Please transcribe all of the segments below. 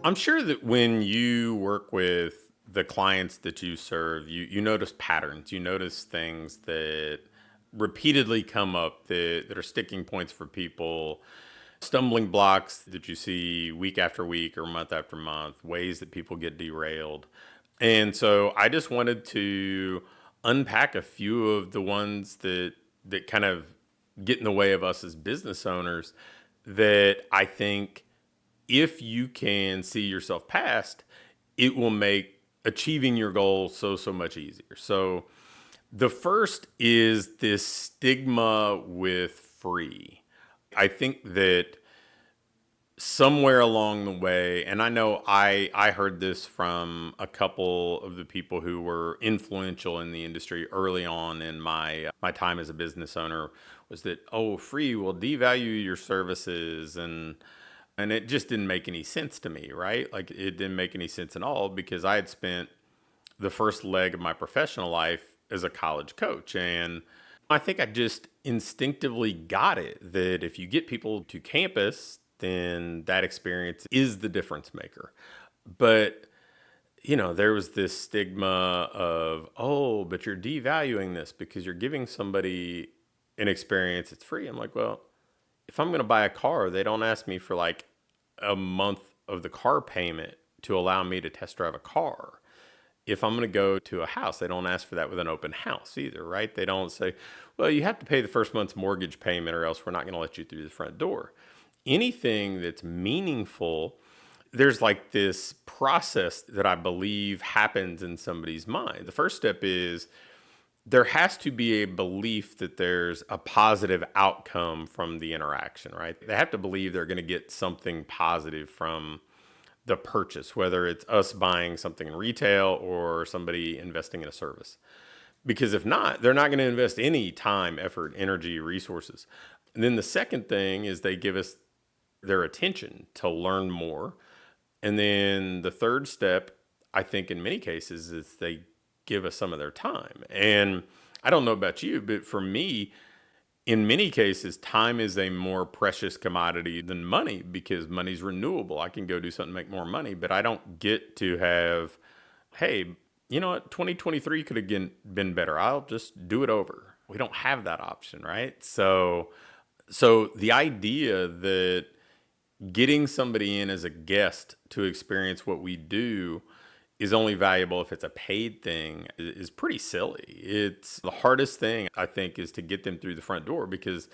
I'm sure that when you work with the clients that you serve, you notice patterns, you notice things that repeatedly come up that are sticking points for people, stumbling blocks that you see week after week or month after month, ways that people get derailed. And so I just wanted to unpack a few of the ones that kind of get in the way of us as business owners that I think if you can see yourself past, it will make achieving your goal so much easier. So the first is this stigma with free. I think that somewhere along the way, and I know I heard this from a couple of the people who were influential in the industry early on in my time as a business owner, was that, oh, free will devalue your services, and it just didn't make any sense to me, right? Like, it didn't make any sense at all, because I had spent the first leg of my professional life as a college coach. And I think I just instinctively got it that if you get people to campus, then that experience is the difference maker. But, there was this stigma of, oh, but you're devaluing this because you're giving somebody an experience that's free. I'm like, well, if I'm going to buy a car, they don't ask me for like a month of the car payment to allow me to test drive a car. If I'm going to go to a house, they don't ask for that with an open house either, right? They don't say, well, you have to pay the first month's mortgage payment or else we're not going to let you through the front door. Anything that's meaningful, there's like this process that I believe happens in somebody's mind. The first step is there has to be a belief that there's a positive outcome from the interaction, right? They have to believe they're going to get something positive from the purchase, whether it's us buying something in retail or somebody investing in a service. Because if not, they're not going to invest any time, effort, energy, resources. And then the second thing is they give us their attention to learn more. And then the third step, I think in many cases, is they give us some of their time. And I don't know about you, but for me, in many cases, time is a more precious commodity than money, because money's renewable. I can go do something to make more money, but I don't get to have, hey, you know what, 2023 could have been better. I'll just do it over. We don't have that option, right? So the idea that getting somebody in as a guest to experience what we do is only valuable if it's a paid thing is pretty silly. It's the hardest thing, I think, is to get them through the front door, because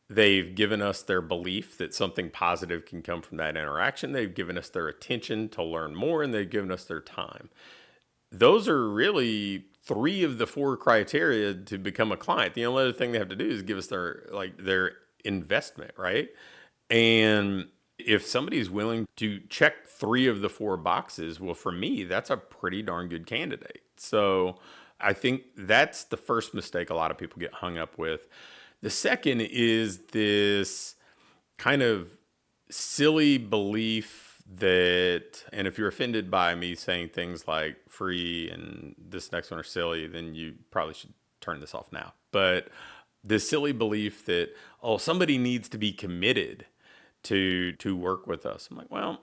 they've given us their belief that something positive can come from that interaction. They've given us their attention to learn more, and they've given us their time. Those are really three of the four criteria to become a client. The only other thing they have to do is give us their investment, right? And if somebody's willing to check three of the four boxes, well, for me, that's a pretty darn good candidate. So I think that's the first mistake a lot of people get hung up with. The second is this kind of silly belief that, and if you're offended by me saying things like free and this next one are silly, then you probably should turn this off now. But the silly belief that, oh, somebody needs to be committed to work with us. I'm like, well,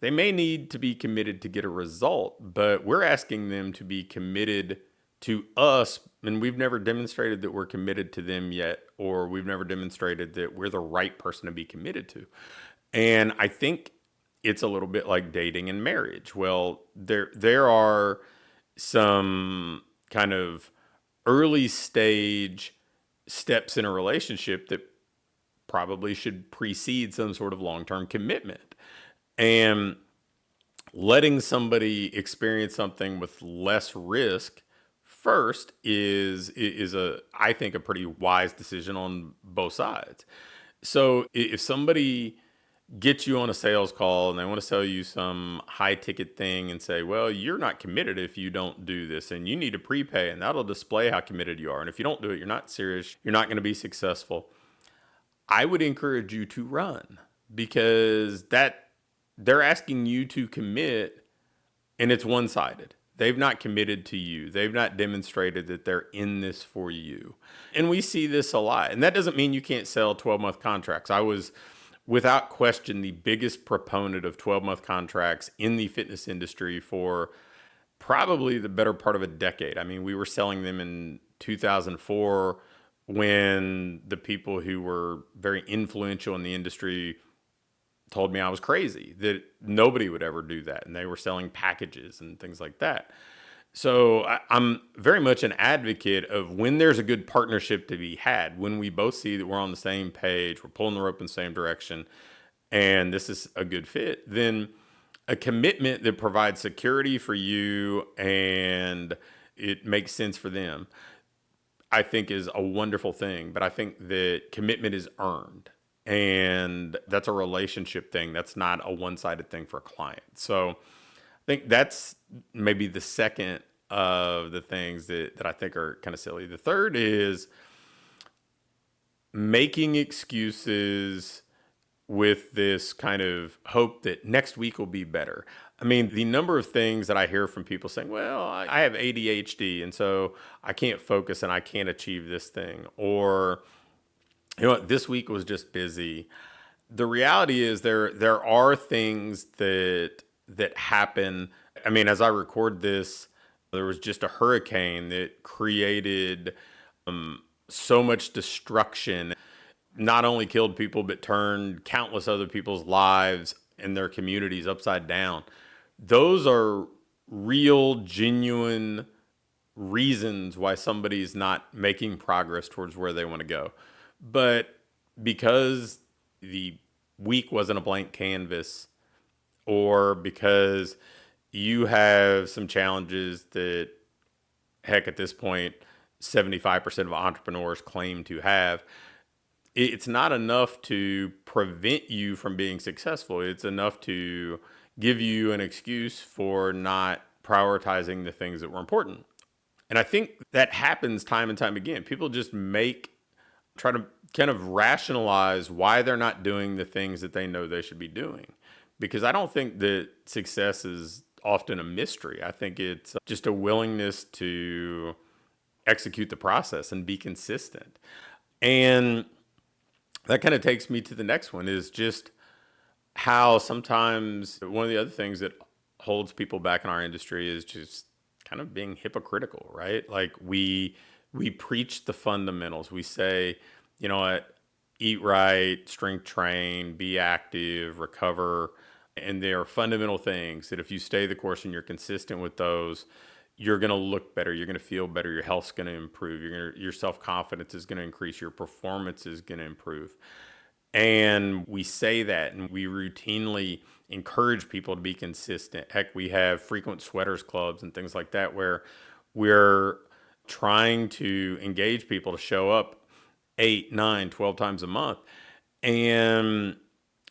they may need to be committed to get a result, but we're asking them to be committed to us, and we've never demonstrated that we're committed to them yet, or we've never demonstrated that we're the right person to be committed to. And I think it's a little bit like dating and marriage. Well, there are some kind of early stage steps in a relationship that probably should precede some sort of long-term commitment. And letting somebody experience something with less risk first is I think a pretty wise decision on both sides. So if somebody gets you on a sales call and they want to sell you some high ticket thing and say, well, you're not committed if you don't do this, and you need to prepay, and that'll display how committed you are. And if you don't do it, you're not serious. You're not going to be successful. I would encourage you to run, because that they're asking you to commit, and it's one-sided. They've not committed to you. They've not demonstrated that they're in this for you. And we see this a lot. And that doesn't mean you can't sell 12-month contracts. I was without question, the biggest proponent of 12-month contracts in the fitness industry for probably the better part of a decade. I mean, we were selling them in 2004 when the people who were very influential in the industry told me I was crazy, that nobody would ever do that. And they were selling packages and things like that. So I'm very much an advocate of when there's a good partnership to be had, when we both see that we're on the same page, we're pulling the rope in the same direction, and this is a good fit, then a commitment that provides security for you and it makes sense for them, I think is a wonderful thing. But I think that commitment is earned. And that's a relationship thing. That's not a one-sided thing for a client. So I think that's maybe the second of the things that I think are kind of silly. The third is making excuses with this kind of hope that next week will be better. I mean, the number of things that I hear from people saying, well, I have ADHD and so I can't focus and I can't achieve this thing. Or, you know what, this week was just busy. The reality is there are things that happen. I mean, as I record this, there was just a hurricane that created so much destruction, not only killed people, but turned countless other people's lives and their communities upside down. Those are real, genuine reasons why somebody's not making progress towards where they want to go. But because the week wasn't a blank canvas, or because you have some challenges that, heck, at this point, 75% of entrepreneurs claim to have, it's not enough to prevent you from being successful. It's enough to give you an excuse for not prioritizing the things that were important. And I think that happens time and time again. People just try to kind of rationalize why they're not doing the things that they know they should be doing. Because I don't think that success is often a mystery. I think it's just a willingness to execute the process and be consistent. And that kind of takes me to the next one, is just how sometimes one of the other things that holds people back in our industry is just kind of being hypocritical, right? Like we preach the fundamentals. We say, you know what, eat right, strength train, be active, recover. And they are fundamental things that if you stay the course and you're consistent with those, you're going to look better. You're going to feel better. Your health's going to improve. Your self-confidence is going to increase. Your performance is going to improve. And we say that, and we routinely encourage people to be consistent. Heck, we have frequent sweaters clubs and things like that where we're trying to engage people to show up 8, 9, 12 times a month. And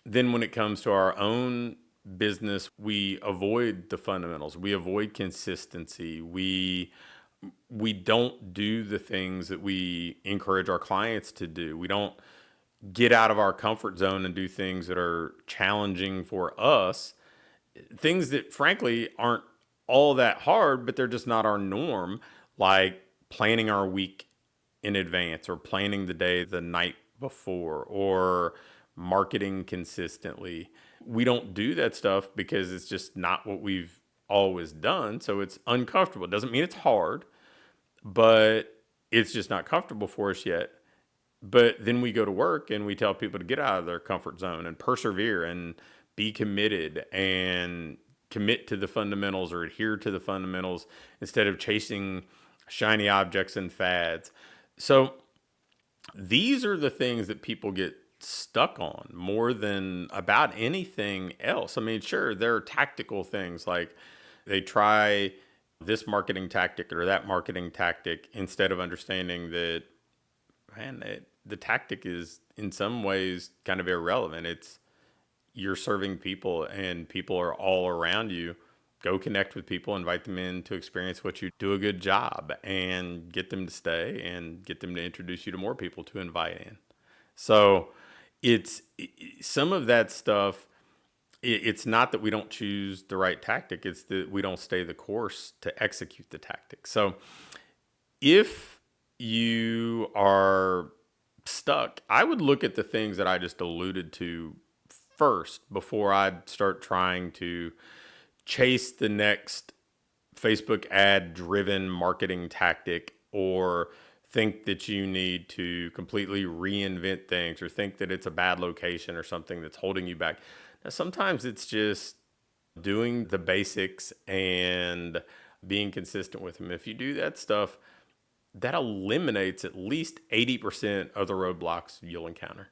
then when it comes to our own business, we avoid the fundamentals. We avoid consistency. We don't do the things that we encourage our clients to do. We don't get out of our comfort zone and do things that are challenging for us, things that frankly aren't all that hard, but they're just not our norm, like planning our week in advance, or planning the day the night before, or marketing consistently. We don't do that stuff because it's just not what we've always done. So it's uncomfortable. It doesn't mean it's hard, but it's just not comfortable for us yet. But then we go to work and we tell people to get out of their comfort zone and persevere and be committed and commit to the fundamentals or adhere to the fundamentals instead of chasing shiny objects and fads. So these are the things that people get stuck on more than about anything else. I mean, sure, there are tactical things like they try this marketing tactic or that marketing tactic instead of understanding that, man, the tactic is in some ways kind of irrelevant. It's you're serving people and people are all around you. Go connect with people, invite them in to experience what you do a good job and get them to stay and get them to introduce you to more people to invite in. So it's some of that stuff. It's not that we don't choose the right tactic. It's that we don't stay the course to execute the tactic. So if you are stuck, I would look at the things that I just alluded to first before I'd start trying to chase the next Facebook ad driven marketing tactic, or think that you need to completely reinvent things, or think that it's a bad location or something that's holding you back. Now, sometimes it's just doing the basics and being consistent with them. If you do that stuff, that eliminates at least 80% of the roadblocks you'll encounter.